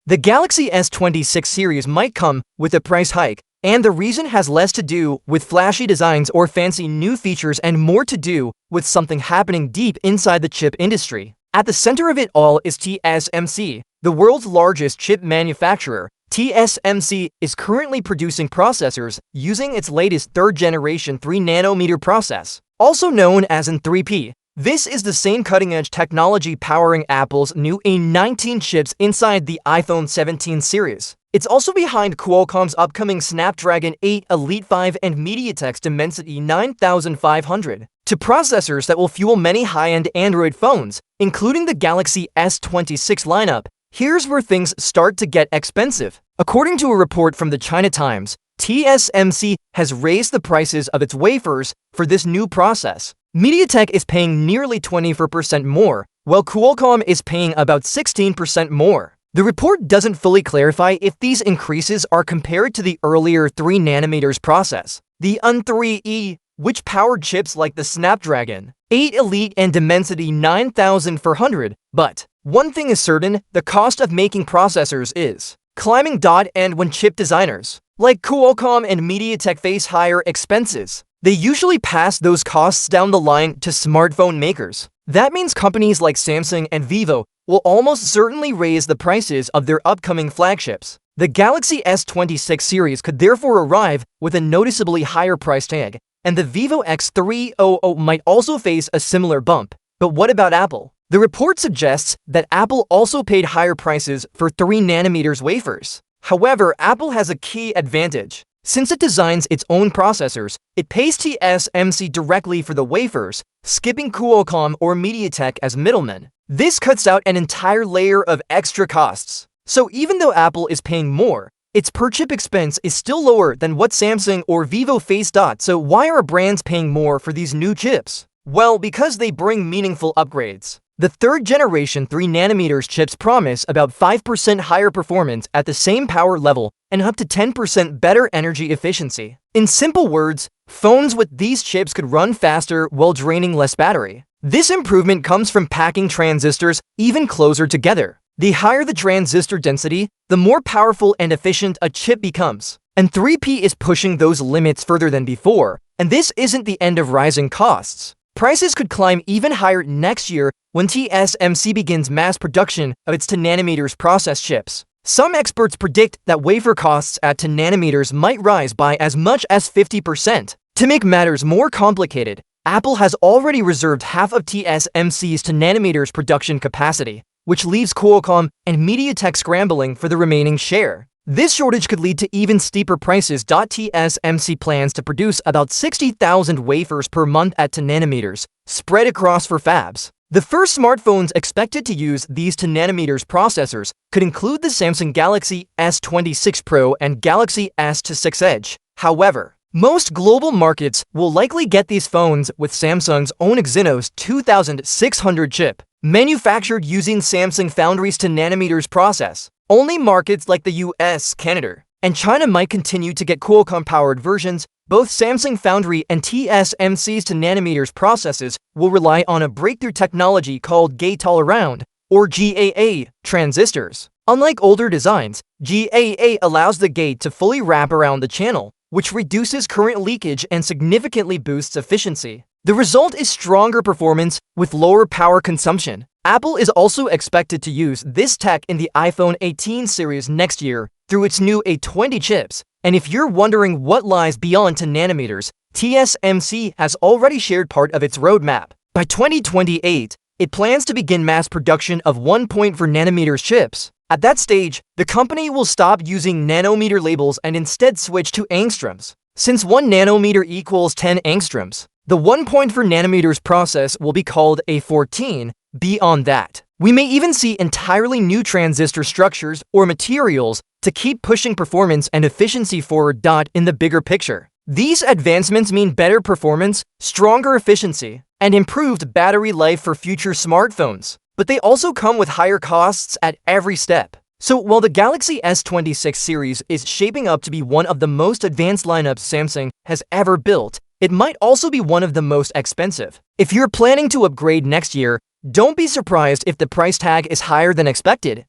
The Galaxy S26 series might come with a price hike, and the reason has less to do with flashy designs or fancy new features and more to do with something happening deep inside the chip industry. At the center of it all is TSMC, the world's largest chip manufacturer. TSMC is currently producing processors using its latest third-generation 3nm process, also known as an 3P. This is the same cutting-edge technology powering Apple's new A19 chips inside the iPhone 17 series. It's also behind Qualcomm's upcoming Snapdragon 8 Elite 5 and MediaTek's Dimensity 9500, to processors that will fuel many high-end Android phones, including the Galaxy S26 lineup. Here's where things start to get expensive. According to a report from the China Times, TSMC has raised the prices of its wafers for this new process. MediaTek is paying nearly 24% more, while Qualcomm is paying about 16% more. The report doesn't fully clarify if these increases are compared to the earlier 3nm process, the UN3E, which powered chips like the Snapdragon 8 Elite and Dimensity 9400, but one thing is certain, the cost of making processors is climbing. And when chip designers like Qualcomm and MediaTek face higher expenses, they usually pass those costs down the line to smartphone makers. That means companies like Samsung and Vivo will almost certainly raise the prices of their upcoming flagships. The Galaxy S26 series could therefore arrive with a noticeably higher price tag, and the Vivo X300 might also face a similar bump. But what about Apple? The report suggests that Apple also paid higher prices for 3nm wafers. However, Apple has a key advantage. Since it designs its own processors, it pays TSMC directly for the wafers, skipping Qualcomm or MediaTek as middlemen. This cuts out an entire layer of extra costs. So even though Apple is paying more, its per-chip expense is still lower than what Samsung or Vivo face. So why are brands paying more for these new chips? Well, because they bring meaningful upgrades. The third-generation 3nm chips promise about 5% higher performance at the same power level and up to 10% better energy efficiency. In simple words, phones with these chips could run faster while draining less battery. This improvement comes from packing transistors even closer together. The higher the transistor density, the more powerful and efficient a chip becomes. And 3P is pushing those limits further than before, and this isn't the end of rising costs. Prices could climb even higher next year when TSMC begins mass production of its 10nm process chips. Some experts predict that wafer costs at 10nm might rise by as much as 50%. To make matters more complicated, Apple has already reserved half of TSMC's 10nm production capacity, which leaves Qualcomm and MediaTek scrambling for the remaining share. This shortage could lead to even steeper prices. TSMC plans to produce about 60,000 wafers per month at 10nm, spread across 4 fabs. The first smartphones expected to use these 10nm processors could include the Samsung Galaxy S26 Pro and Galaxy S26 Edge. However, most global markets will likely get these phones with Samsung's own Exynos 2600 chip, manufactured using Samsung Foundry's 10nm process. Only markets like the US, Canada, and China might continue to get Qualcomm-powered versions. Both Samsung Foundry and TSMC's 10nm processes will rely on a breakthrough technology called gate-all-around, or GAA, transistors. Unlike older designs, GAA allows the gate to fully wrap around the channel, which reduces current leakage and significantly boosts efficiency. The result is stronger performance with lower power consumption. Apple is also expected to use this tech in the iPhone 18 series next year through its new A20 chips. And if you're wondering what lies beyond 10nm, TSMC has already shared part of its roadmap. By 2028, it plans to begin mass production of 1.4nm chips. At that stage, the company will stop using nanometer labels and instead switch to angstroms. Since 1 nanometer equals 10 angstroms, the 1.4nm process will be called A14. Beyond that, we may even see entirely new transistor structures or materials to keep pushing performance and efficiency forward. In the bigger picture, these advancements mean better performance, stronger efficiency, and improved battery life for future smartphones. But they also come with higher costs at every step. So while the Galaxy S26 series is shaping up to be one of the most advanced lineups Samsung has ever built, it might also be one of the most expensive. If you're planning to upgrade next year, don't be surprised if the price tag is higher than expected.